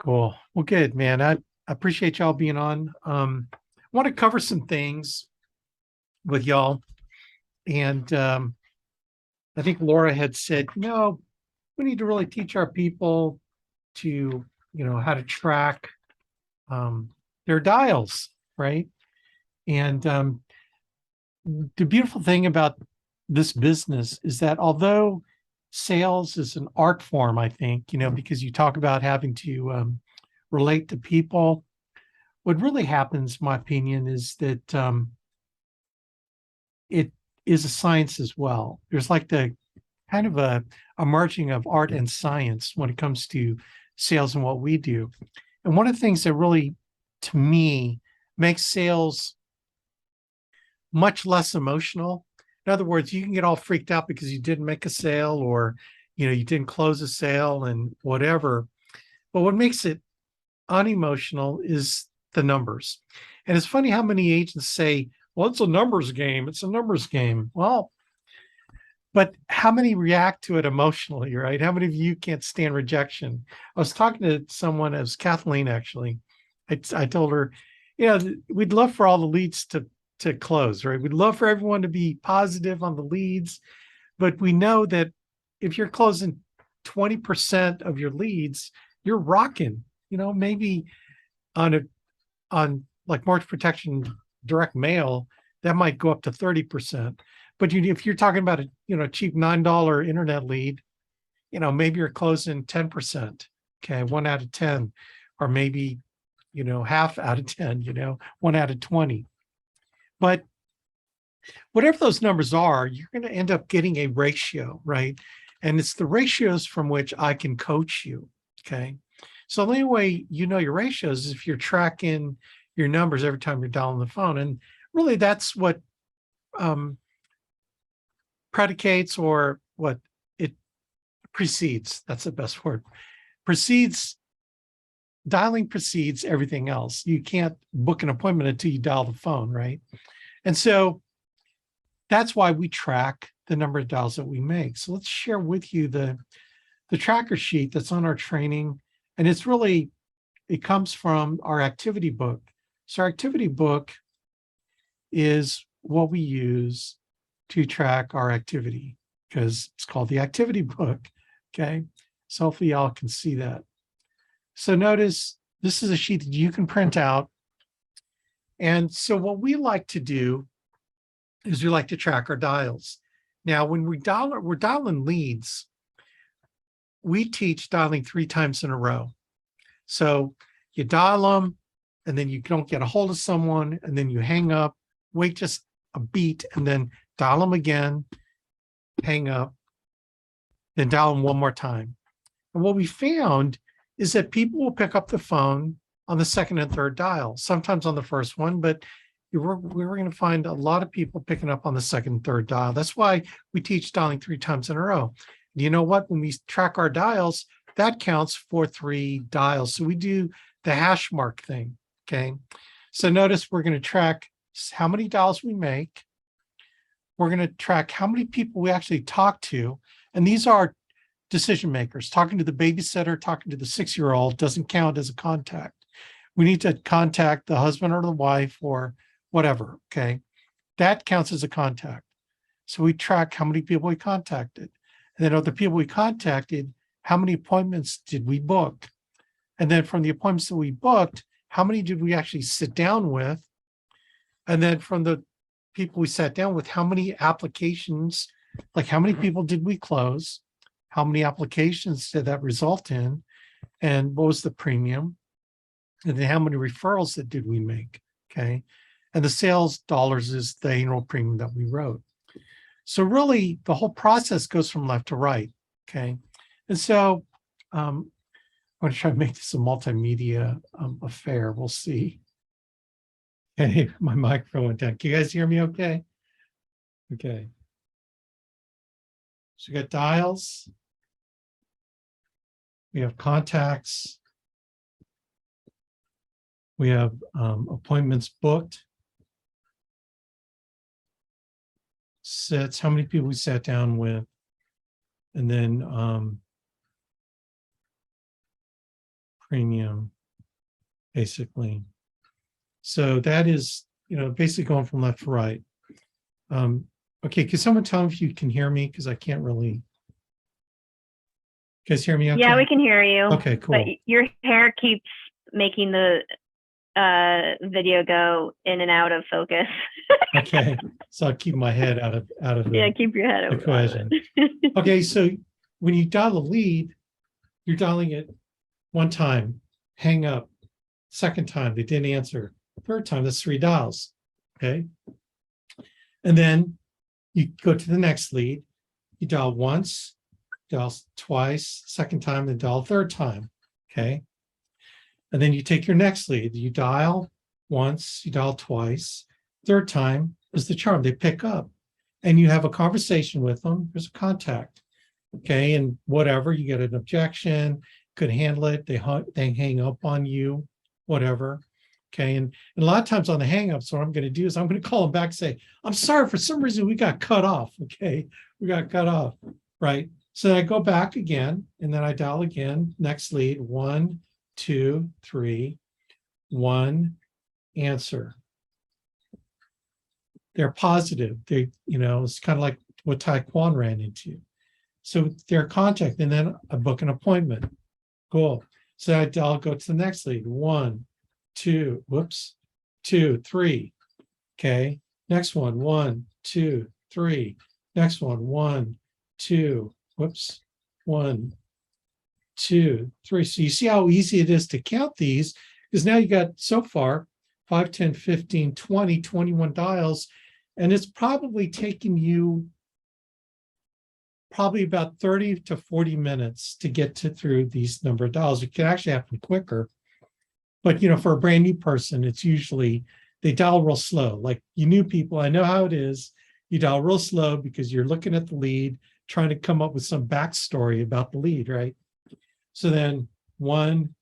Cool. Well, good, man. I appreciate y'all being on. I want to cover some things with y'all. And I think Laura had said, we need to really teach our people to, how to track their dials, right? And the beautiful thing about this business is that although sales is an art form, I think, because you talk about having to relate to people, what really happens, in my opinion, is that it is a science as well. There's like the kind of a merging of art and science when it comes to sales and what we do. And one of the things that really, to me, makes sales much less emotional. In other words, you can get all freaked out because you didn't make a sale or, you didn't close a sale and whatever. But what makes it unemotional is the numbers. And it's funny how many agents say, well, it's a numbers game. It's a numbers game. Well, but how many react to it emotionally, right? How many of you can't stand rejection? I was talking to someone, it was Kathleen actually. I told her, we'd love for all the leads to close, right? We'd love for everyone to be positive on the leads, but we know that if you're closing 20% of your leads, you're rocking, maybe on like mortgage protection direct mail, that might go up to 30%. But if you're talking about a cheap $9 internet lead, maybe you're closing 10%. Okay, 1 out of 10, or maybe half out of 10, 1 out of 20. But whatever those numbers are, you're going to end up getting a ratio, right? And it's the ratios from which I can coach you. Okay. So the only way you know your ratios is if you're tracking your numbers every time you're dialing the phone. And really that's what predicates, or what it precedes. That's the best word. Dialing precedes everything else. You can't book an appointment until you dial the phone, right? And so that's why we track the number of dials that we make. So let's share with you the tracker sheet that's on our training. And it comes from our activity book. So our activity book is what we use to track our activity, because it's called the activity book. Okay. So hopefully y'all can see that. So notice this is a sheet that you can print out. And so what we like to do is we like to track our dials. Now, when we're dialing leads, we teach dialing 3 times in a row. So you dial them, and then you don't get a hold of someone, and then you hang up, wait just a beat, and then dial them again, hang up, then dial them one more time. And what we found is that people will pick up the phone on the second and third dial, sometimes on the first one, but we're going to find a lot of people picking up on the second and third dial. That's why we teach dialing 3 times in a row. You know what? When we track our dials, that counts for 3 dials. So we do the hash mark thing, okay? So notice we're going to track how many dials we make. We're going to track how many people we actually talk to. And these are decision makers. Talking to the babysitter, talking to the 6-year-old doesn't count as a contact. We need to contact the husband or the wife or whatever, okay? That counts as a contact. So we track how many people we contacted. And then of the people we contacted, how many appointments did we book? And then from the appointments that we booked, how many did we actually sit down with? And then from the people we sat down with, how many applications, like how many people did we close? How many applications did that result in? And what was the premium? And then how many referrals did we make? Okay. And the sales dollars is the annual premium that we wrote. So really the whole process goes from left to right. Okay. And so I'm going to try to make this a multimedia affair. We'll see. Okay, my microphone went down. Can you guys hear me okay? Okay. So we got dials. We have contacts. We have appointments booked. Sets, how many people we sat down with. And then premium, basically. So that is, basically going from left to right. Okay, can someone tell me if you can hear me? Because I can't really. You guys hear me okay? Yeah, we can hear you. Okay, cool. But your hair keeps making the video go in and out of focus. Okay, so I'll keep my head out of yeah, keep your head equation. Okay, so when you dial a lead, you're dialing it one time, hang up. Second time, they didn't answer. Third time, that's 3 dials. Okay. And then you go to the next lead. You dial once, dial twice, second time, then dial third time. Okay. And then you take your next lead. You dial once, you dial twice. Third time is the charm. They pick up and you have a conversation with them. There's a contact. Okay. And whatever, you get an objection, could handle it. They hang up on you, whatever. Okay. And a lot of times on the hangups, what I'm going to do is I'm going to call them back and say, I'm sorry, for some reason we got cut off. Okay. We got cut off. Right. So I go back again and then I dial again. Next lead, 1, 2, 3, 1, answer. They're positive. They, it's kind of like what Taekwon ran into. So they're contact, and then I book an appointment. Cool. So I'll go to the next lead. 1, 2, 2, 3. Okay. Next one, 1, 2, 3. Next one, 1, 2, 1, 2, 3. So you see how easy it is to count these, because now you got so far 5, 10, 15, 20, 21 dials, and it's probably taking you about 30 to 40 minutes to get through these number of dials. It can actually happen quicker. But, for a brand new person, it's usually, they dial real slow. Like you new people, I know how it is. You dial real slow because you're looking at the lead, trying to come up with some backstory about the lead, right? So then 1,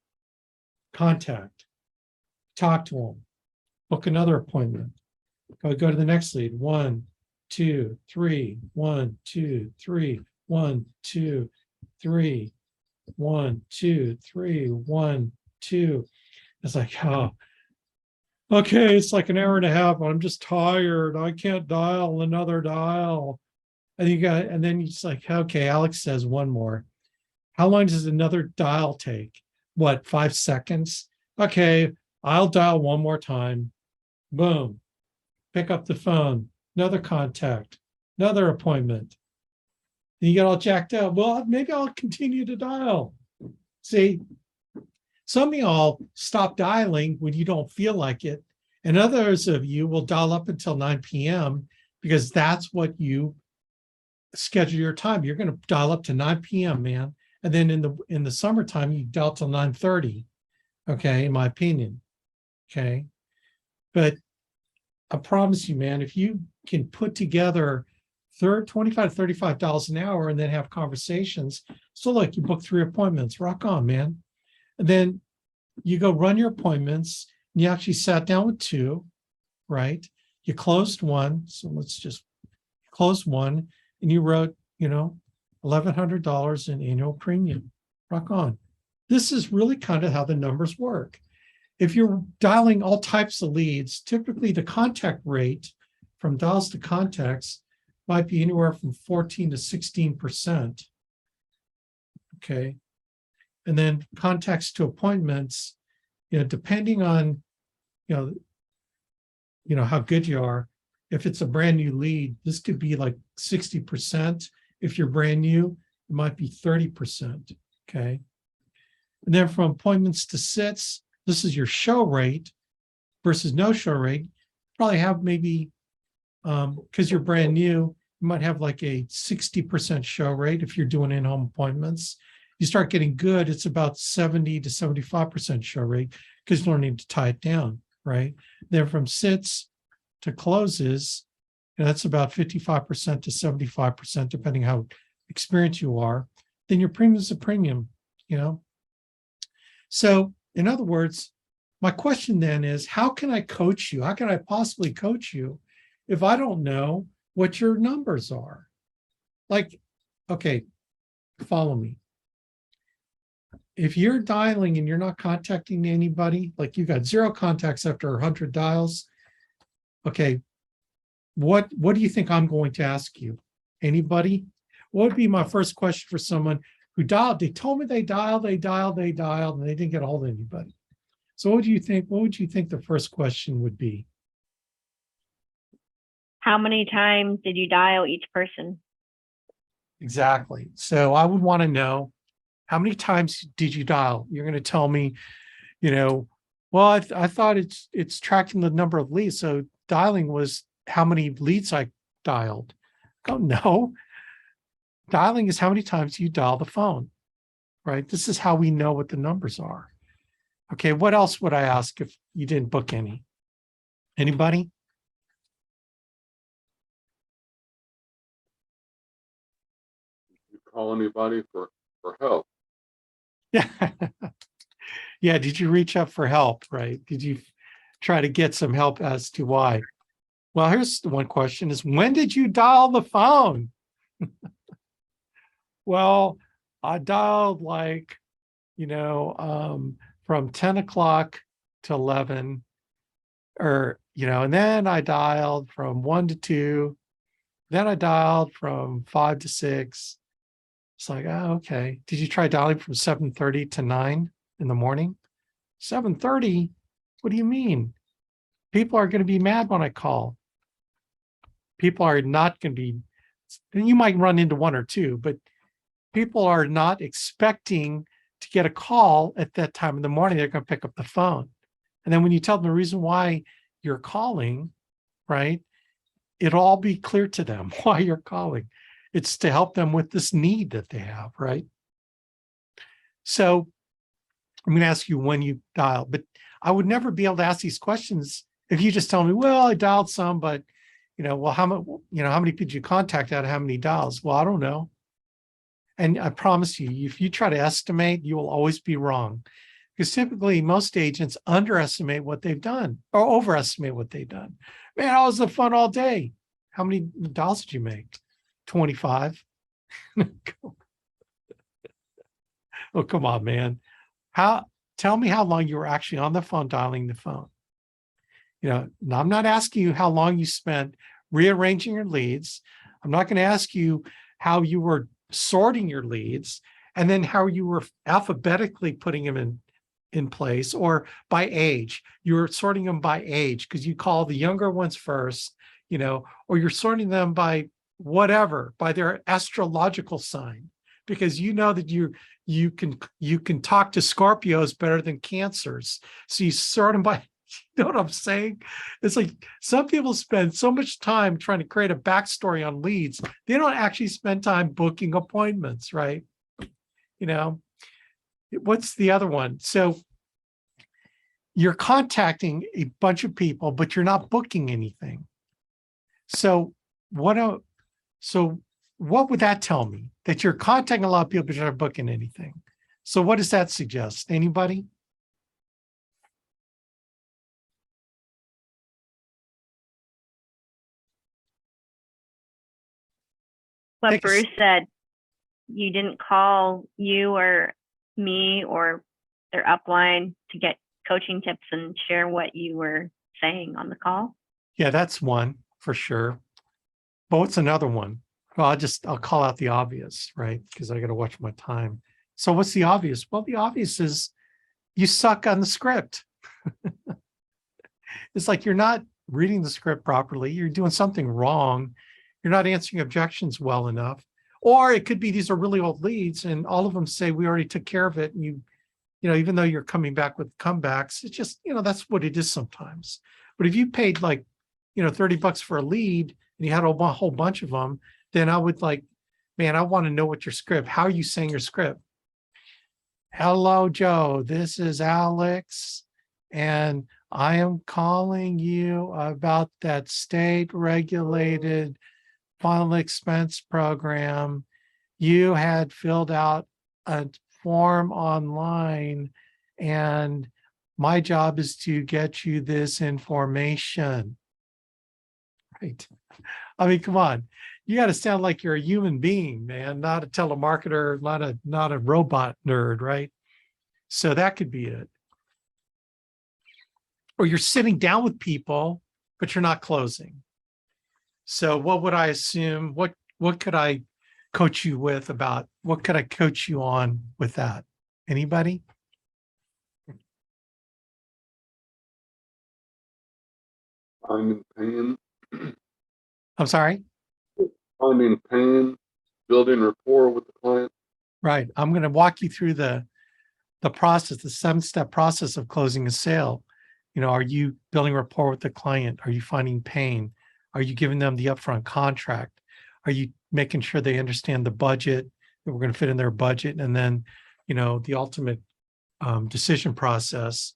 contact, talk to them, book another appointment. Go to the next lead. 1, 2, 3, 1, 2, 3, 1, 2, 3, 1, 2, 3, 1, 2. It's like, oh, okay, it's like an hour and a half. I'm just tired. I can't dial another dial. And then you just like, okay, Alex says one more. How long does another dial take? What, 5 seconds? Okay, I'll dial one more time. Boom. Pick up the phone. Another contact. Another appointment. And you get all jacked up. Well, maybe I'll continue to dial. See, some of y'all stop dialing when you don't feel like it. And others of you will dial up until 9 p.m. because that's what you schedule your time. You're going to dial up to 9 p.m., man. And then in the summertime, you dial till 9:30. Okay, in my opinion. Okay. But I promise you, man, if you can put together 25 to 35 dials an hour and then have conversations. So look, you book 3 appointments, rock on, man. And then you go run your appointments. And you actually sat down with 2, right? You closed 1. So let's just close 1 and you wrote, $1,100 in annual premium. Rock on. This is really kind of how the numbers work. If you're dialing all types of leads, typically the contact rate from dials to contacts might be anywhere from 14 to 16%. Okay. And then contacts to appointments, depending on, how good you are. If it's a brand new lead, this could be like 60%. If you're brand new, it might be 30%. Okay. And then from appointments to sits, this is your show rate versus no show rate. Probably have maybe, because you're brand new, you might have like a 60% show rate if you're doing in-home appointments. You start getting good, it's about 70 to 75% show rate because you don't need to tie it down, right? Then from sits to closes, that's about 55% to 75%, depending how experienced you are. Then your premium is a premium, So in other words, my question then is, how can I coach you? How can I possibly coach you if I don't know what your numbers are? Like, okay, follow me. if you're dialing and you're not contacting anybody, like you got 0 contacts after 100 dials, okay, what do you think I'm going to ask you? Anybody? What would be my first question for someone who dialed? They told me they dialed, and they didn't get a hold of anybody. So what do you think? What would you think the first question would be? How many times did you dial each person? Exactly. So I would want to know, how many times did you dial? You're going to tell me, well, I thought it's tracking the number of leads. So dialing was how many leads I dialed. Oh, no. Dialing is how many times you dial the phone, right? This is how we know what the numbers are. Okay, what else would I ask if you didn't book any? Anybody? You call anybody for help? Yeah. Yeah, did you reach out for help, right? Did you try to get some help as to why? Well, here's the one question is, when did you dial the phone? Well, I dialed like, from 10 o'clock to 11, or, and then I dialed from 1 to 2, then I dialed from 5 to 6. It's like, oh, okay. Did you try dialing from 7:30 to 9 in the morning? 7:30? What do you mean? People are going to be mad when I call. People are not going to be, and you might run into one or two, but people are not expecting to get a call at that time in the morning. They're going to pick up the phone. And then when you tell them the reason why you're calling, right, it'll all be clear to them why you're calling. It's to help them with this need that they have, right? So I'm going to ask you when you dial, but I would never be able to ask these questions if you just tell me, well, I dialed some, but well, how many people did you contact out of how many dials? Well, I don't know. And I promise you, if you try to estimate, you will always be wrong. Because typically most agents underestimate what they've done or overestimate what they've done. Man, I was a fun all day. How many dials did you make? 25. Oh, come on, man. Tell me how long you were actually on the phone dialing the phone. Now I'm not asking you how long you spent rearranging your leads. I'm not going to ask you how you were sorting your leads and then how you were alphabetically putting them in place or by age. You were sorting them by age because you call the younger ones first, or you're sorting them by whatever, by their astrological sign, because that you can talk to Scorpios better than Cancers. So you sort them by, you know what I'm saying? It's like some people spend so much time trying to create a backstory on leads. They don't actually spend time booking appointments, right? What's the other one? So you're contacting a bunch of people, but you're not booking anything. So what would that tell me? That you're contacting a lot of people, but you're not booking anything. So what does that suggest? Anybody? What Bruce said, you didn't call you or me or their upline to get coaching tips and share what you were saying on the call? Yeah, that's one for sure. But what's another one? Well, I'll call out the obvious, right? Because I got to watch my time. So what's the obvious? Well, the obvious is you suck on the script. It's like you're not reading the script properly. You're doing something wrong. You're not answering objections well enough. Or it could be these are really old leads and all of them say we already took care of it. And even though you're coming back with comebacks, it's just, that's what it is sometimes. But if you paid like, $30 for a lead and you had a whole bunch of them, then I would like, man, I want to know what your script, how are you saying your script? Hello, Joe, this is Alex, and I am calling you about that state-regulated final expense program. You had filled out a form online, and my job is to get you this information. Right? I mean, come on. You got to sound like you're a human being, man, not a telemarketer, not a robot nerd, right? So that could be it. Or you're sitting down with people, but you're not closing. So what would I assume? What could I coach you with about, what could I coach you on with that? Anybody? Finding pain, I'm sorry. finding pain, building rapport with the client. Right. I'm going to walk you through the process, the 7-step process of closing a sale. You know, are you building rapport with the client? Are you finding pain? Are you giving them the upfront contract? Are you making sure they understand the budget, that we're going to fit in their budget? And then, you know, the ultimate decision process,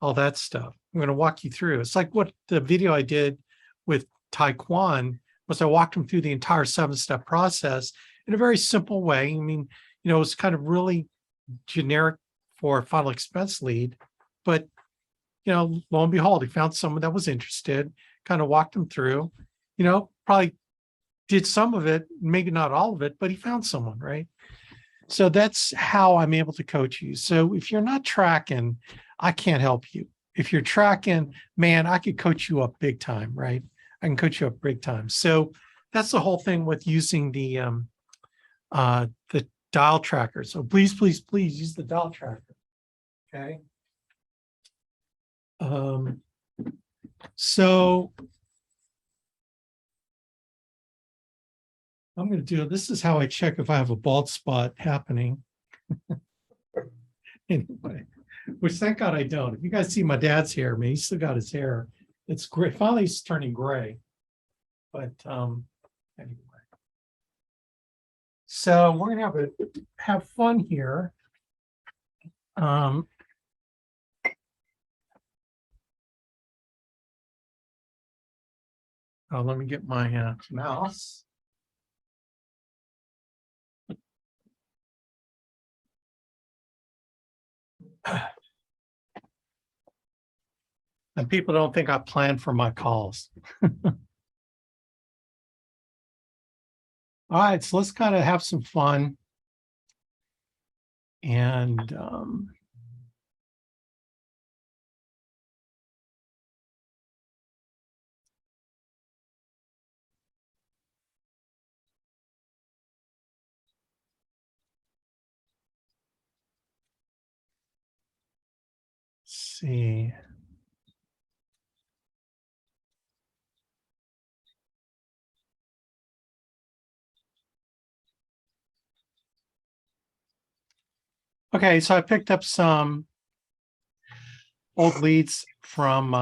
all that stuff. I'm going to walk you through. It's like what the video I did with Taekwon was. I walked him through the entire 7-step process in a very simple way. I mean, you know, it's kind of really generic for a final expense lead, but you know, lo and behold, he found someone that was interested, kind of walked him through, you know, probably did some of it, maybe not all of it, but he found someone, right? So that's how I'm able to coach you. So if you're not tracking, I can't help you. If you're tracking, man, I could coach you up big time, right? I can coach you up big time. So that's the whole thing with using the dial tracker. So please, please, please use the dial tracker. Okay. So I'm going to do, this is how I check if I have a bald spot happening. Anyway, which thank God I don't. If you guys see my dad's hair, I mean, he's still got his hair. It's gray. Finally, it's turning gray. But anyway. So we're gonna have fun here. Let me get my mouse. And people don't think I plan for my calls. All right, so let's kind of have some fun. And see. Okay, so I picked up some old leads from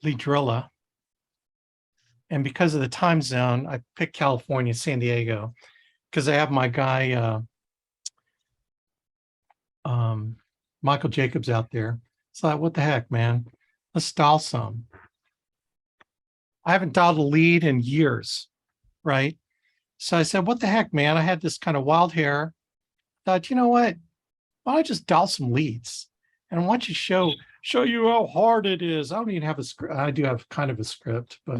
Leadrilla. And because of the time zone, I picked California, San Diego, because I have my guy, Michael Jacobs out there. So what the heck, man? Let's dial some. I haven't dialed a lead in years, right? So I said, what the heck, man? I had this kind of wild hair. Thought, you know what? Why don't I just dial some leads? And I want you to show you how hard it is. I don't even have a script. I do have kind of a script, but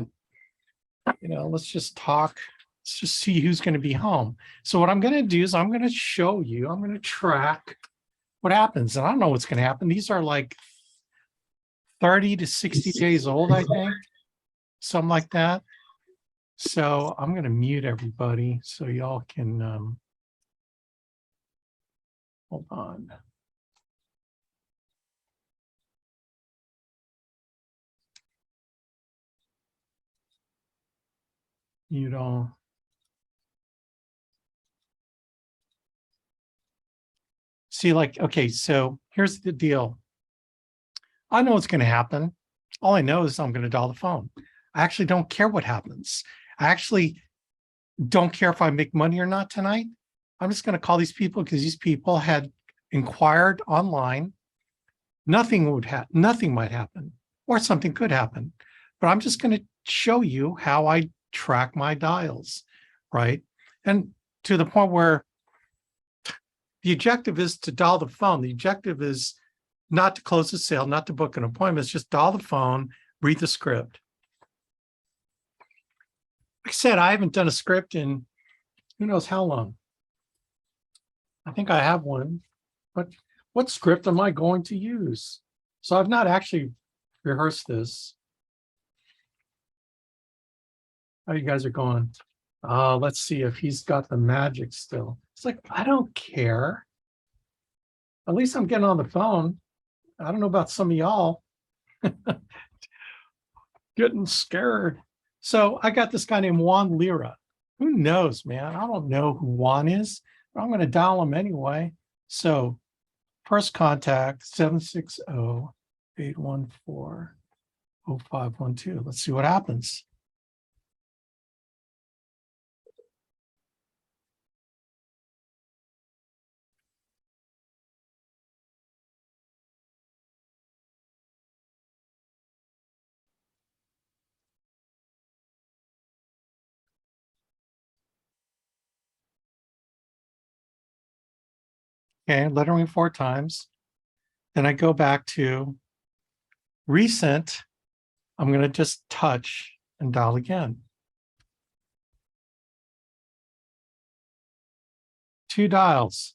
you know, let's just talk. Let's just see who's going to be home. So what I'm going to do is I'm going to show you, I'm going to track what happens. And I don't know what's going to happen. These are like 30 to 60 days old, I think, something like that. So I'm going to mute everybody so y'all can, hold on. You don't. See, like, okay, so here's the deal. I know what's going to happen. All I know is I'm going to dial the phone. I actually don't care what happens. I actually don't care if I make money or not tonight. I'm just going to call these people because these people had inquired online. Nothing might happen, or something could happen. But I'm just going to show you how I track my dials, right? And to the point where the objective is to dial the phone. The objective is not to close the sale, not to book an appointment. It's just dial the phone, read the script. Like I said, I haven't done a script in who knows how long. I think I have one. what script am I going to use? So I've not actually rehearsed this. How you guys are going? Let's see if he's got the magic still. It's like, I don't care. At least I'm getting on the phone. I don't know about some of y'all. Getting scared. So I got this guy named Juan Lira. Who knows, man? I don't know who Juan is, but I'm going to dial him anyway. So first contact 760-814-0512. Let's see what happens. Okay, lettering 4 times. Then I go back to recent. I'm going to just touch and dial again. 2 dials.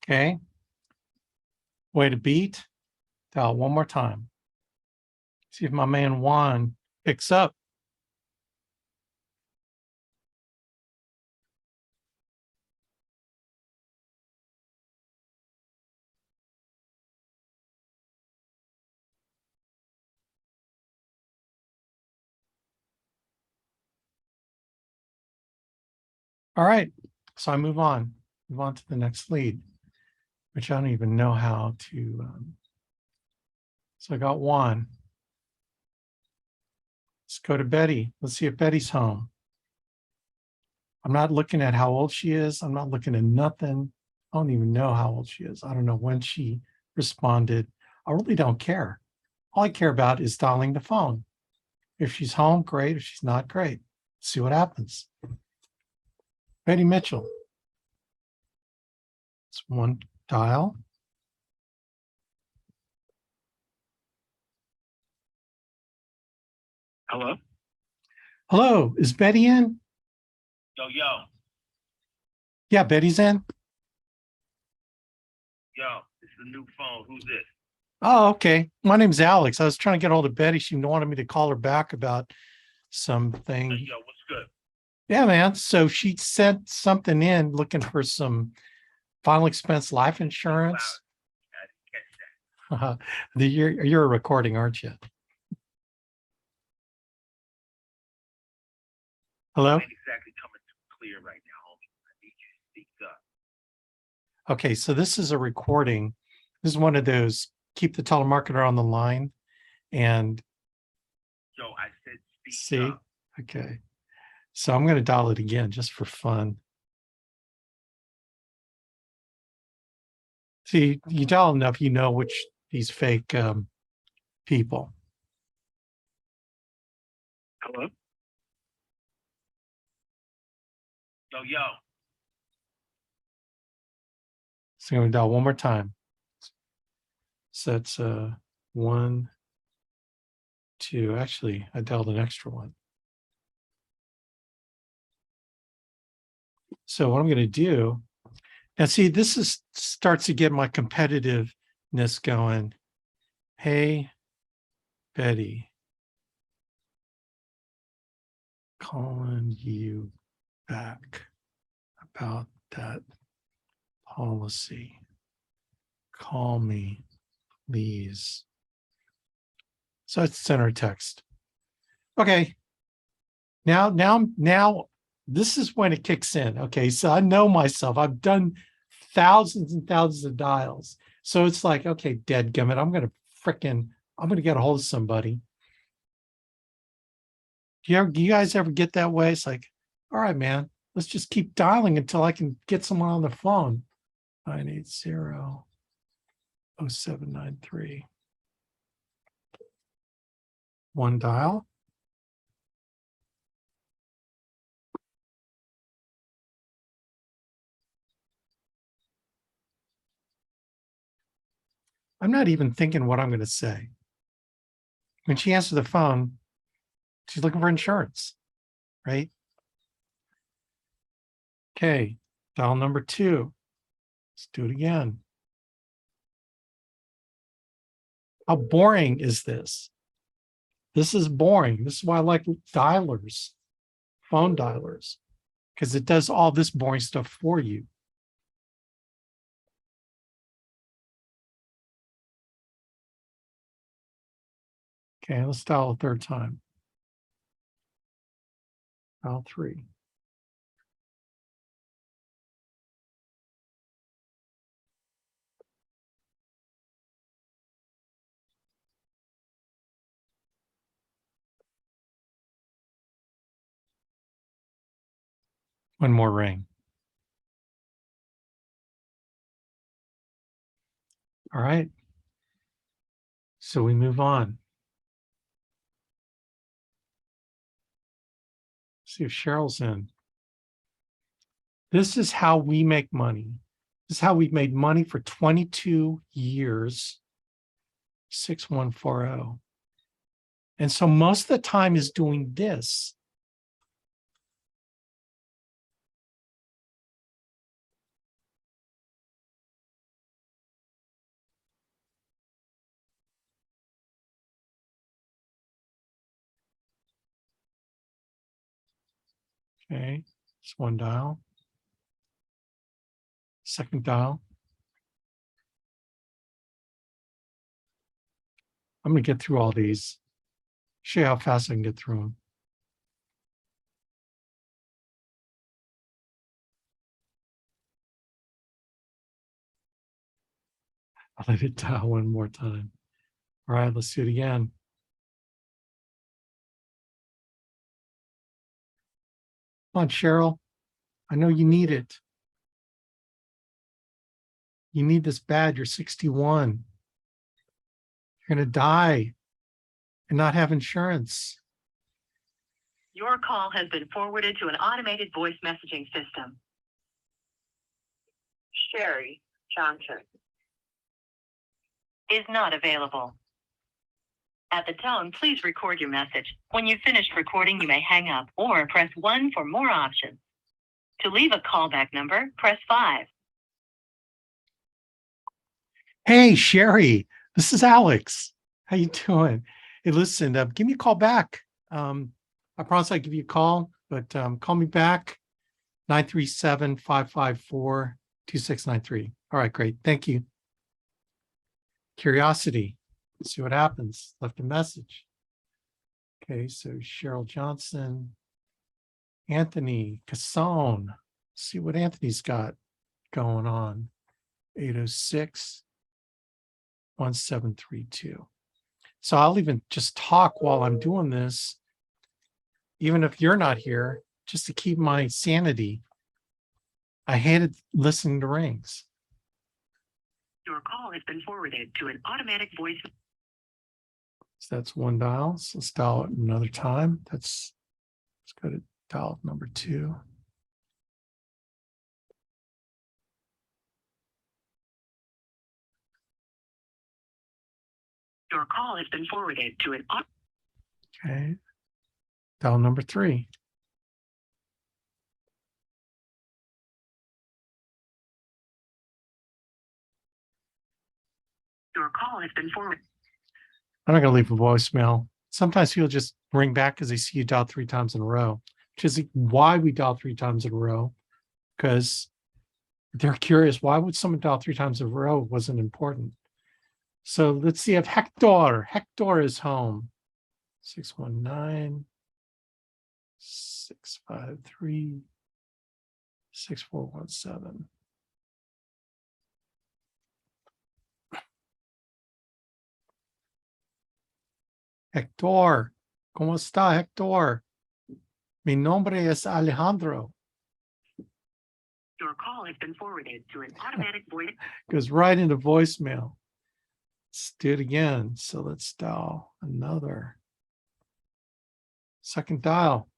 Okay. Way to beat. Dial one more time. See if my man Juan picks up. All right. So I move on to the next lead, which I don't even know how to. So I got Juan. Let's go to Betty. Let's see if Betty's home. I'm not looking at how old she is. I'm not looking at nothing. I don't even know how old she is. I don't know when she responded. I really don't care. All I care about is dialing the phone. If she's home, great. If she's not, great. Let's see what happens. Betty Mitchell. It's one dial. Hello? Hello, is Betty in? Yo. Yeah, Betty's in. Yo, this is a new phone. Who's this? Oh, okay. My name's Alex. I was trying to get hold of Betty. She wanted me to call her back about something. Yo, what's good? Yeah, man. So she sent something in looking for some final expense life insurance. I didn't catch that. You're a recording, aren't you? Hello? I ain't exactly coming too clear right now, homie. I need you to speak up. Okay, so this is a recording. This is one of those keep the telemarketer on the line and Yo, I said speak see. up. Okay. So I'm going to dial it again just for fun. See, you dial enough, you know which these fake people. Hello? Yo. So I'm going to dial one more time. So it's 1, 2. Actually, I dialed an extra one. So what I'm going to do, now see, this is starts to get my competitiveness going. Hey, Betty, calling you back about that policy. Call me, please. So it's center text. Okay. Now, this is when it kicks in. Okay. So I know myself. I've done thousands and thousands of dials. So it's like, okay, dadgummit, I'm going to get a hold of somebody. Do you guys ever get that way? It's like, all right, man, let's just keep dialing until I can get someone on the phone. 980-0793. One dial. I'm not even thinking what I'm going to say. When she answers the phone, she's looking for insurance, right? Okay, dial number 2. Let's do it again. How boring is this? This is boring. This is why I like dialers, phone dialers, because it does all this boring stuff for you. Okay, let's dial a third time. Dial 3. One more ring. All right. So we move on. See if Cheryl's in. This is how we make money. This is how we've made money for 22 years. 6140. And so most of the time is doing this. Okay, it's one dial. Second dial. I'm going to get through all these. Show you how fast I can get through them. I'll let it dial one more time. All right, let's do it again. Come on, Cheryl. I know you need it. You need this bad. You're 61. You're going to die and not have insurance. Your call has been forwarded to an automated voice messaging system. Sherry Johnson is not available. At the tone, please record your message. When you've finished recording, you may hang up or press 1 for more options. To leave a callback number, press 5. Hey, Sherry, this is Alex. How you doing? Hey, listen, give me a call back. I promise I'll give you a call, but call me back, 937-554-2693. All right, great. Thank you. Curiosity. Let's see what happens. Left a message. Okay, so Cheryl Johnson, Anthony Cassone. See what Anthony's got going on. 806-1732. So I'll even just talk while I'm doing this, even if you're not here, just to keep my sanity. I hated listening to rings. Your call has been forwarded to an automatic voice. So that's one dial. So let's dial it another time. Let's go to dial number 2. Your call has been forwarded to an Okay. Dial number 3. Your call has been forwarded. I'm not going to leave a voicemail. Sometimes people just ring back because they see you dial 3 times in a row, which is why we dial 3 times in a row, because they're curious. Why would someone dial 3 times in a row? It wasn't important. So let's see if Hector is home. 619-653-6417. Hector, ¿cómo está, Hector? Mi nombre es Alejandro. Your call has been forwarded to an automatic voice. Goes right into voicemail. Let's do it again. So let's dial another. Second dial.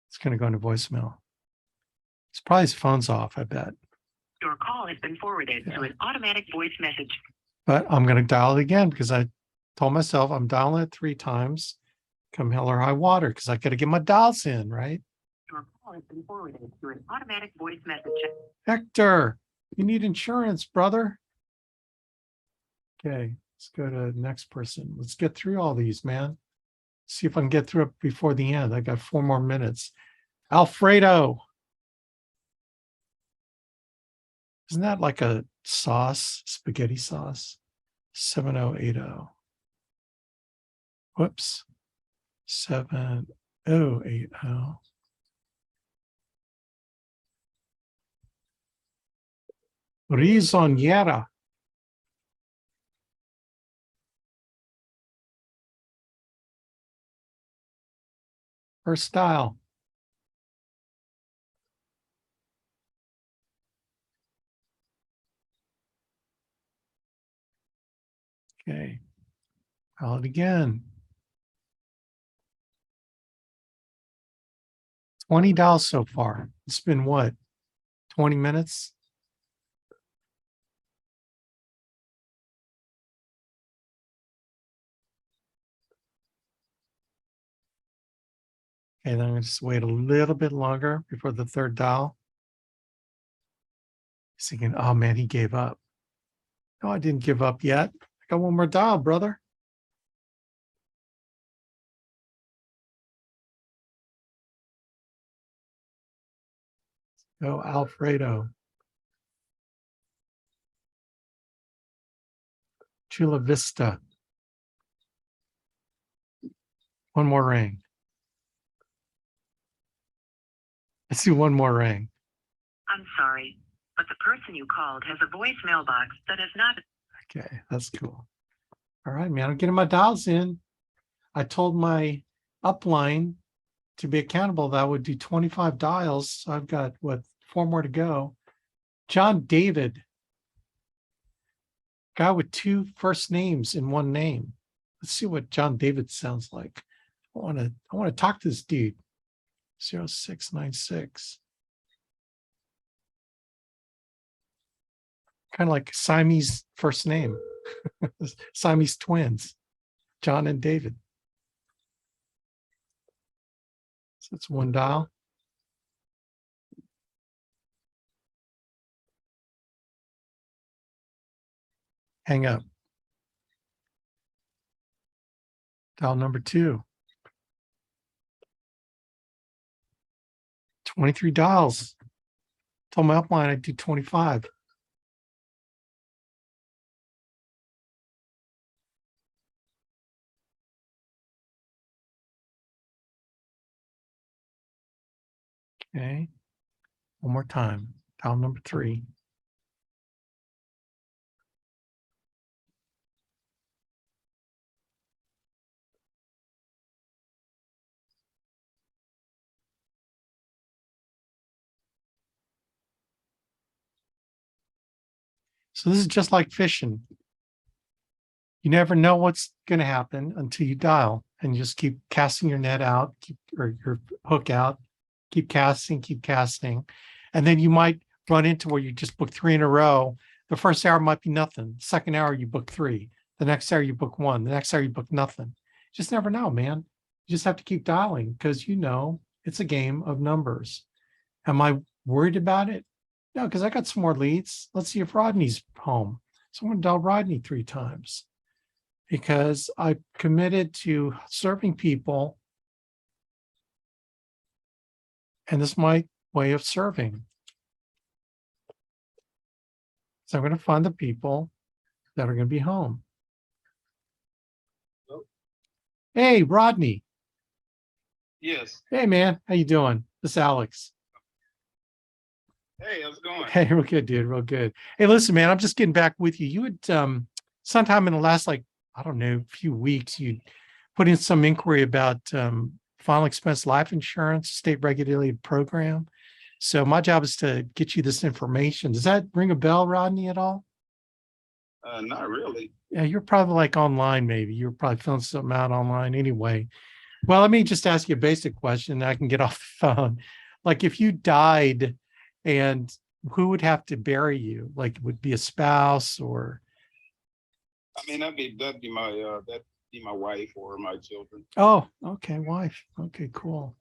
It's going to go into voicemail. probably his phone's off, I bet. Your call has been forwarded to an automatic voice message. But I'm going to dial it again because I told myself I'm dialing it 3 times, come hell or high water, because I got to get my dials in, right? Your call has been forwarded to an automatic voice message. Hector, you need insurance, brother. Okay, let's go to the next person. Let's get through all these, man. See if I can get through it before the end. I got 4 more minutes. Alfredo. Isn't that like a sauce, spaghetti sauce? 7080. Whoops. 7080. Risoniera. Her style. Okay. Call it again. $20 so far. It's been what? 20 minutes? Okay, then I'm going to just wait a little bit longer before the third dial. He's thinking, oh man, he gave up. No, I didn't give up yet. I got one more dial, brother. Go, Alfredo. Chula Vista. One more ring. Let's do one more ring. I'm sorry, but the person you called has a voice mailbox that is not. Okay, that's cool. All right, man, I'm getting my dials in. I told my upline to be accountable that I would do 25 dials. So I've got, what, 4 more to go. John David. Guy with 2 first names in one name. Let's see what John David sounds like. I want to talk to this dude. 0696. Kind of like Siamese first name. Siamese twins, John and David. So it's one dial. Hang up. Dial number 2. 23 dials. Told my upline I'd do 25. Okay. One more time. Dial number 3. So this is just like fishing. You never know what's going to happen until you dial, and you just keep casting your net out, or your hook out, keep casting. And then you might run into where you just book 3 in a row. The first hour might be nothing. Second hour, you book 3. The next hour, you book 1. The next hour, you book nothing. Just never know, man. You just have to keep dialing because it's a game of numbers. Am I worried about it? No, because I got some more leads. Let's see if Rodney's home. So I'm going to dial Rodney 3 times because I committed to serving people. And this is my way of serving. So I'm going to find the people that are going to be home. Hey, Rodney. Yes. Hey, man. How you doing? This is Alex. Hey, how's it going? Hey, real good, dude. Real good. Hey, listen, man, I'm just getting back with you. You had sometime in the last, few weeks, you put in some inquiry about final expense life insurance, state regulated program. So my job is to get you this information. Does that ring a bell, Rodney, at all? Not really. Yeah, you're probably like online, maybe. You're probably filling something out online anyway. Well, let me just ask you a basic question. I can get off the phone. Like if you died And who would have to bury you? Like, would be a spouse or? I mean, that'd be my wife or my children. Oh, okay, wife. Okay, cool.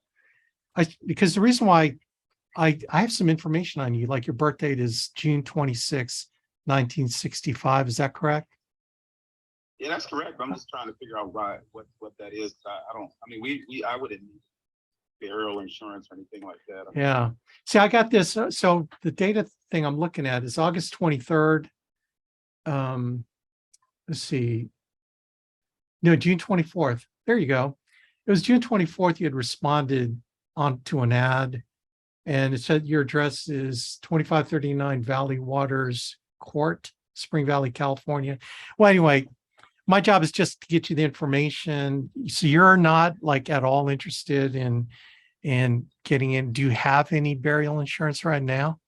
Because the reason why I have some information on you, like your birth date is June 26, 1965. Is that correct? Yeah, that's correct. I'm just trying to figure out what that is. I don't. I mean, I wouldn't need burial insurance or anything like that. I mean, Yeah. See, I got this. So the data thing I'm looking at is August 23rd. Let's see. No, June 24th. There you go. It was June 24th. You had responded on to an ad, and it said your address is 2539 Valley Waters Court, Spring Valley, California. Well, anyway, my job is just to get you the information. So you're not like at all interested in getting in. Do you have any burial insurance right now?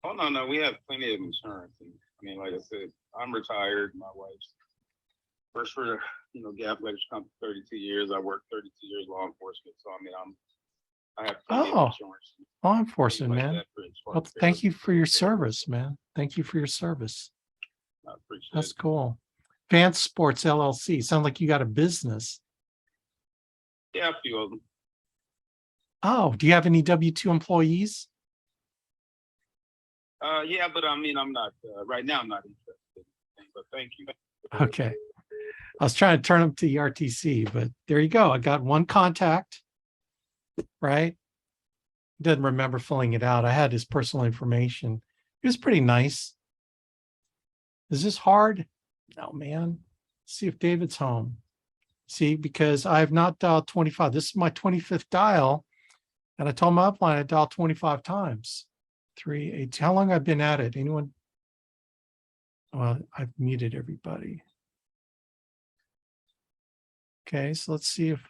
oh no, we have plenty of insurance. And, I mean, like I said, I'm retired. My wife's works for Gap Electric Company 32 years. I worked 32 years law enforcement. So I mean, I have plenty of insurance. Law things enforcement, like man. that for as far Well, as thank you for your burial. service, man. Thank you for your service. I appreciate That's it. cool. Vance Sports LLC. Sound like you got a business. Yeah, a few of them. Oh, do you have any W-2 employees? Yeah, but I mean, I'm not right now. I'm not interested. But thank you. Okay. I was trying to turn them to ERTC, but there you go. I got one contact, right? Didn't remember filling it out. I had his personal information. It was pretty nice. Is this hard? No, man. Let's see if David's home. See, because I have not dialed 25. This is my 25th dial. And I told my upline I dialed 25 times. 3, 8. How long I've been at it? Anyone? Well, I've muted everybody. Okay, so let's see if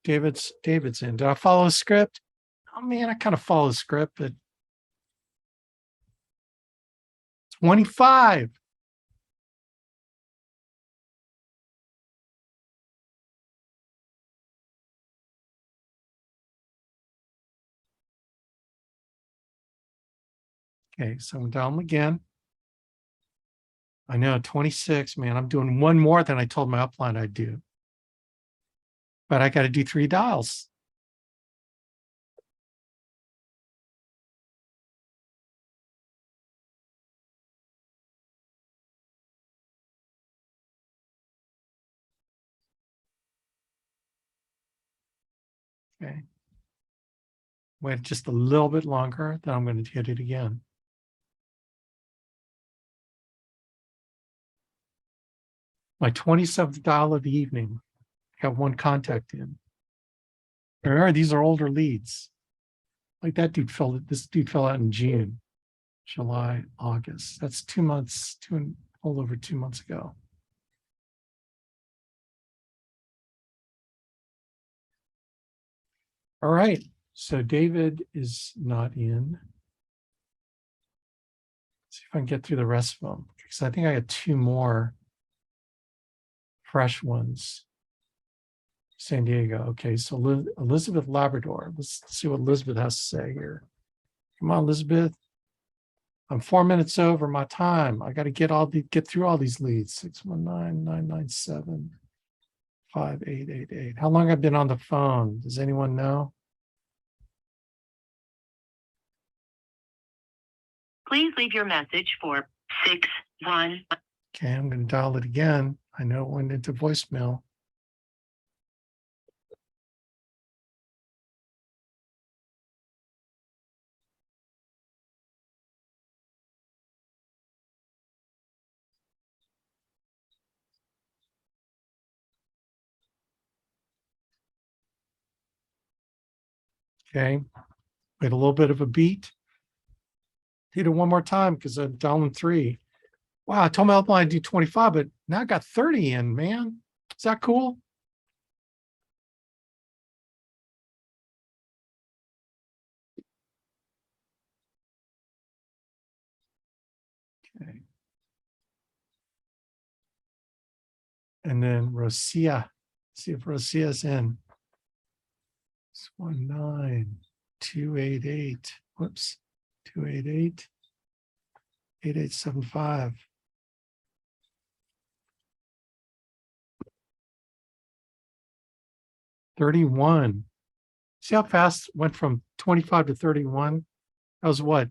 David's in. Did I follow the script? Oh man, I kind of follow the script, but 25. Okay, so I'm down again. I know 26, man. I'm doing one more than I told my upline I'd do. But I got to do 3 dials. Okay. Wait just a little bit longer, then I'm going to hit it again. My 27th dial of the evening. Got one contact in. Remember, these are older leads. Like that dude this dude fell out in June, July, August. That's 2 months, a little over 2 months ago. All right. So David is not in. Let's see if I can get through the rest of them, because I think I got 2 more fresh ones. San Diego. Okay, so Elizabeth Labrador. Let's see what Elizabeth has to say here. Come on, Elizabeth. I'm 4 minutes over my time. I got to get through all these leads. 619-997-5888. How long I've been on the phone? Does anyone know? Please leave your message for 61. Okay, I'm going to dial it again. I know it went into voicemail. Okay, wait a little bit of a beat. Hit it one more time because I'm dialing 3. Wow, I told my upline I'd do 25, but now I got 30 in, man. Is that cool? Okay. And then Rosia. See if Rosia's in. 619. 288. Whoops. 288. 8875. $31. See how fast it went from 25 to 31? That was what?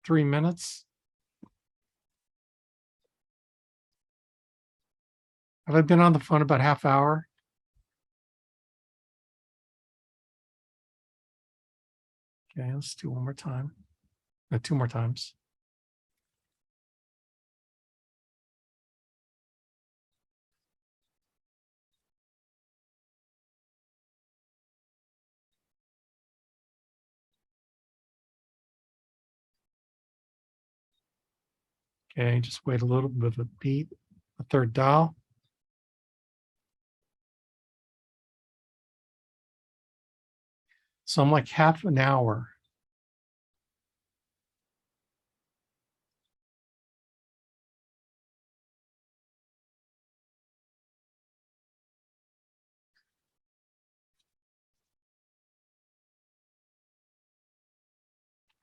3 minutes? Have I been on the phone about half hour? Okay, let's do one more time. No, 2 more times. Okay, just wait a little bit of a beat, a third dial. So I'm like half an hour.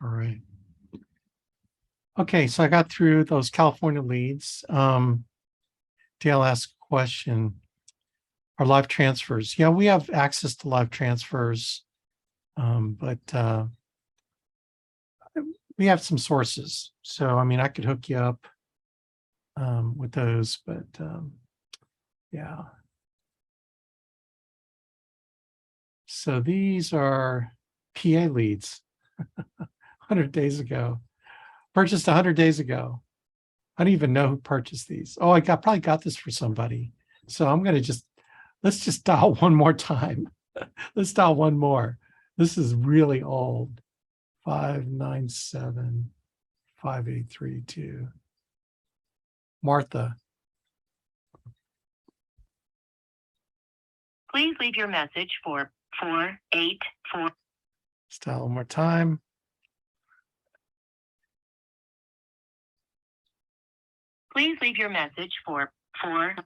All right. Okay, so I got through those California leads. Dale asked a question. Are live transfers? Yeah, we have access to live transfers, but we have some sources. So, I mean, I could hook you up with those, but yeah. So these are PA leads 100 days ago, purchased 100 days ago. I don't even know who purchased these. Oh, I probably got this for somebody. So I'm going to let's just dial one more time. Let's dial one more. This is really old. 597 5832. Martha. Please leave your message for 484. Let's dial one more time. Please leave your message for 4.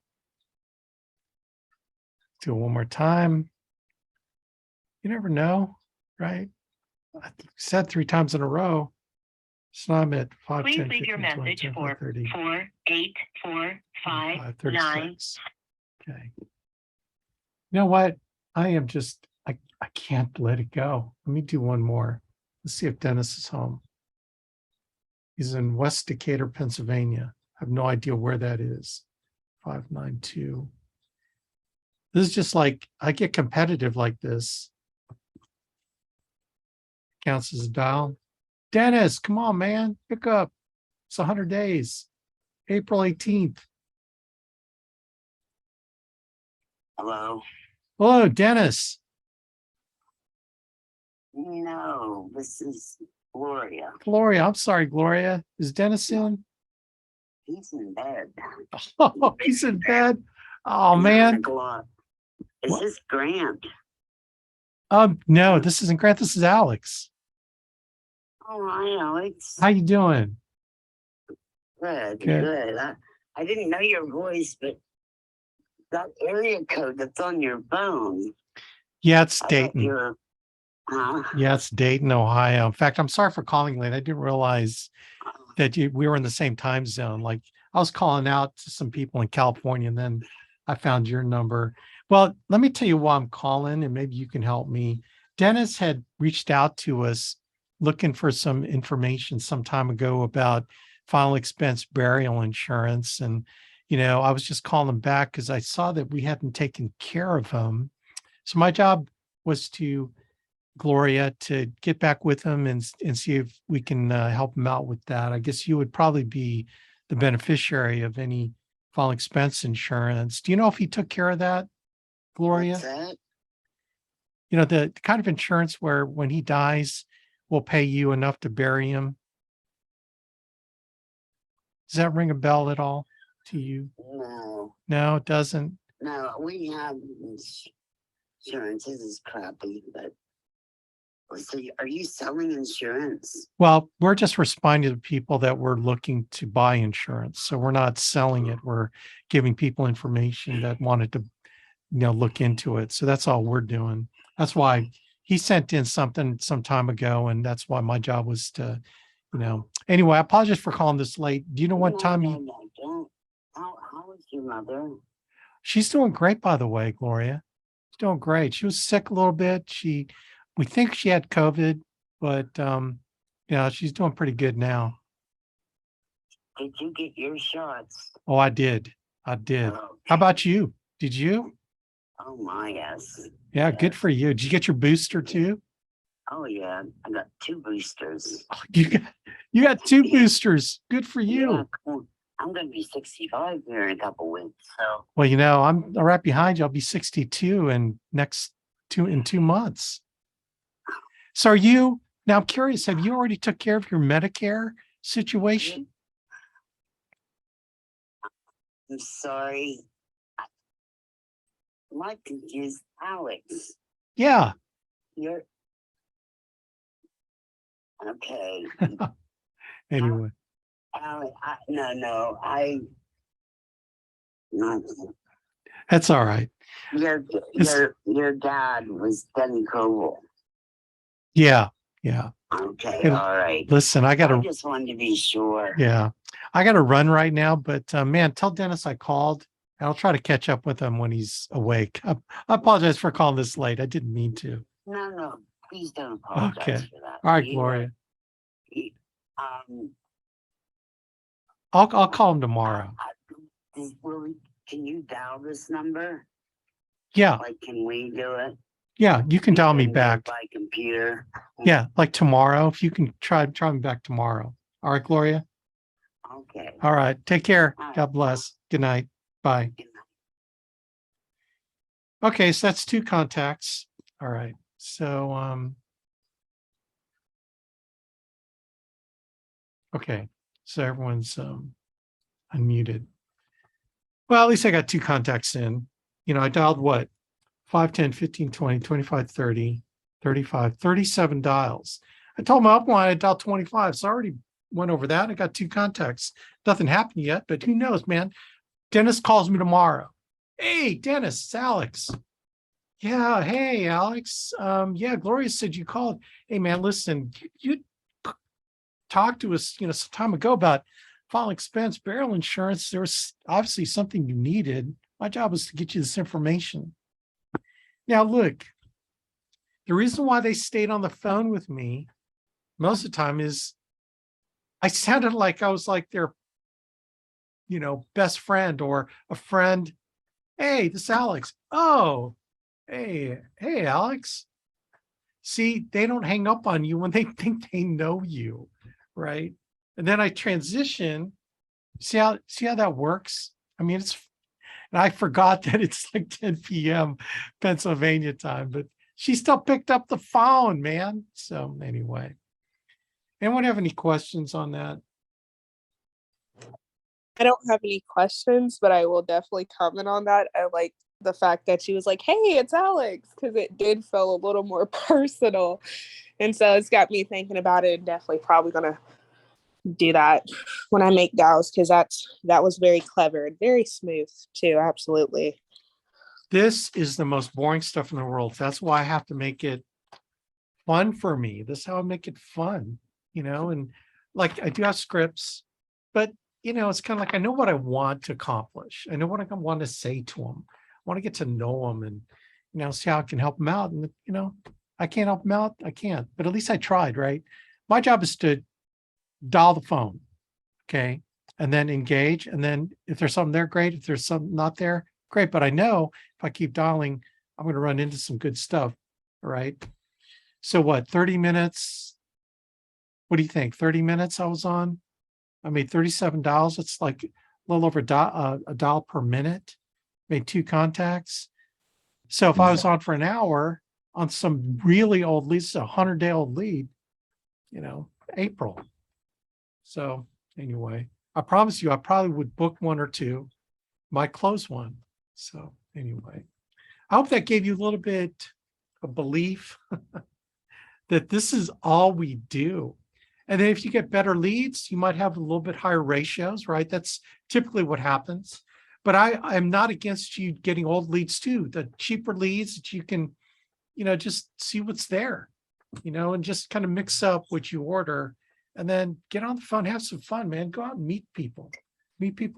Do it one more time. You never know, right? I said 3 times in a row. So I'm at 5, Please 10, leave 15, your 20, message 25, for 30, 48459. 36. Okay. You know what? I can't let it go. Let me do one more. Let's see if Dennis is home. He's in West Decatur, Pennsylvania. I have no idea where that is. 592. This is just like, I get competitive like this. Counts as a dial. Dennis, come on, man. Pick up. It's 100 days. April 18th. Hello? Hello, Dennis. No, this is Gloria. Gloria, I'm sorry, Gloria. Is Dennis in? He's in bed. Oh, he's in bed. Oh, 9 man. o'clock. Is What? this Grant? No, this isn't Grant. This is Alex. Oh, hi, Alex. How you doing? Good, Good. good. I didn't know your voice, but that area code that's on your phone. Yeah, it's I thought Dayton. you're, Yeah, it's Dayton, Ohio. In fact, I'm sorry for calling late. I didn't realize that we were in the same time zone. Like, I was calling out to some people in California, and then I found your number. Well, let me tell you why I'm calling, and maybe you can help me. Dennis had reached out to us looking for some information some time ago about final expense burial insurance. And, I was just calling back because I saw that we hadn't taken care of him. So my job was Gloria, to get back with him and see if we can help him out with that. I guess you would probably be the beneficiary of any final expense insurance. Do you know if he took care of that, Gloria? what's that? The kind of insurance where when he dies, we'll pay you enough to bury him. Does that ring a bell at all to you? No, No, it doesn't. no, we have insurance. This is crappy, but so are you selling insurance? Well, we're just responding to people that were looking to buy insurance. So we're not selling it. We're giving people information that wanted to, look into it. So that's all we're doing. That's why, he sent in something some time ago, and that's why my job was to, anyway, I apologize for calling this late. Do you know what time you, No, don't. How is your mother? she's doing great, by the way, Gloria. She's doing great. She was sick a little bit. We think she had COVID, but, yeah, she's doing pretty good now. Did you get your shots? Oh, I did. I did. Okay. How about you? Did you? Oh my, yes. Yeah, good for you. Did you get your booster too? Oh yeah, I got 2 boosters. You got 2 boosters. Good for you. Yeah, cool. I'm gonna be 65 here in a couple weeks. So Well, I'm right behind you. I'll be 62 in 2 months. So now I'm curious, have you already took care of your Medicare situation? I'm sorry. I'm not confused, Alex. Yeah. You're okay. Anyway, Alex, no, not that's all right. your dad was Denny Coble. Yeah. Yeah. Okay, Hey, all right. listen, I I gotta, just wanted to be sure. yeah, I gotta run right now, but man, tell Dennis I called and I'll try to catch up with him when he's awake. I apologize for calling this late. I didn't mean to. No, please don't apologize Okay. for that. All right, You- Gloria. Um, I'll call him tomorrow. Willie, can you dial this number? Yeah. Like, can we do it? Yeah. You can dial me do it back. by computer. Yeah. Like tomorrow. If you can try me back tomorrow. All right, Gloria. Okay. All right. Take care. All right. God bless. Good night. Bye. Good night. Okay. So that's 2 contacts. All right. So, okay. So everyone's, unmuted. Well, at least I got 2 contacts in. I dialed what? 5, 10, 15, 20, 25, 30, 35, 37 dials. I told my upline I dialed 25. So I already went over that. I got 2 contacts. Nothing happened yet, but who knows, man? Dennis calls me tomorrow. Hey, Dennis, it's Alex. Yeah. Hey, Alex. Yeah, Gloria said you called. Hey, man, listen, you talked to us, some time ago about filing expense burial insurance. There was obviously something you needed. My job was to get you this information. Now, look, the reason why they stayed on the phone with me most of the time is I sounded like I was like their, best friend or a friend. Hey, this is Alex. Oh, hey, Alex. See, they don't hang up on you when they think they know you, right? And then I transition. See how that works? I mean, and I forgot that it's like 10 p.m. Pennsylvania time, but she still picked up the phone, man. So anyway, anyone have any questions on that? I don't have any questions, but I will definitely comment on that. I like the fact that she was like, "Hey, it's Alex," because it did feel a little more personal. And so it's got me thinking about it, and definitely probably gonna do that when I make dials, because that was very clever and very smooth too. Absolutely. This is the most boring stuff in the world. That's why I have to make it fun for me. This is how I make it fun, and like I do have scripts, but it's kind of like I know what I want to accomplish. I know what I want to say to them. I want to get to know them and see how I can help them out. And I can't help them out. I can't, but at least I tried, right? My job is to dial the phone, okay, and then engage. And then if there's something there, great. If there's something not there, great. But I know if I keep dialing, I'm going to run into some good stuff. All right. So what, 30 minutes? What do you think? 30 minutes I was on? I made $37. It's like a little over a dollar per minute. Made 2 contacts. So if I was on for an hour on some really old lead, it's a 100-day-old lead, April. So anyway, I promise you, I probably would book 1 or 2, might close 1. So anyway, I hope that gave you a little bit of belief that this is all we do. And then if you get better leads, you might have a little bit higher ratios, right? That's typically what happens. But I'm not against you getting old leads too. The cheaper leads that you can just see what's there, and just kind of mix up what you order and then get on the phone, have some fun, man. Go out and meet people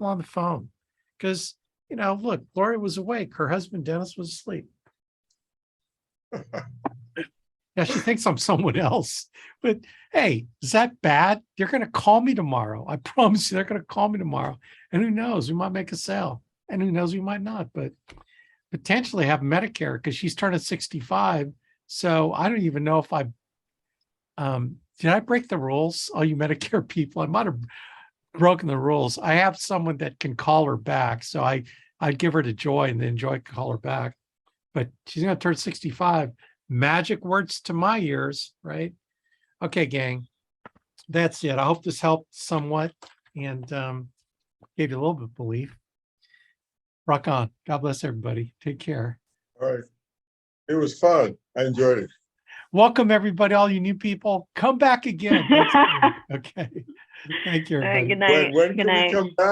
on the phone. Because, look, Gloria was awake. Her husband, Dennis, was asleep. Yeah, she thinks I'm someone else. But hey, is that bad? They're going to call me tomorrow. I promise you, they're going to call me tomorrow. And who knows? We might make a sale. And who knows? We might not. But potentially have Medicare because she's turning 65. So I don't even know if did I break the rules? All you Medicare people, I might have broken the rules. I have someone that can call her back. So I'd give her to Joy and then Joy can call her back. But she's going to turn 65. Magic words to my ears, right? Okay, gang. That's it. I hope this helped somewhat and gave you a little bit of belief. Rock on. God bless everybody. Take care. All right. It was fun. I enjoyed it. Welcome, everybody, all you new people. Come back again. Okay. Thank you, All right, everybody. good night. When Good can night. we come back?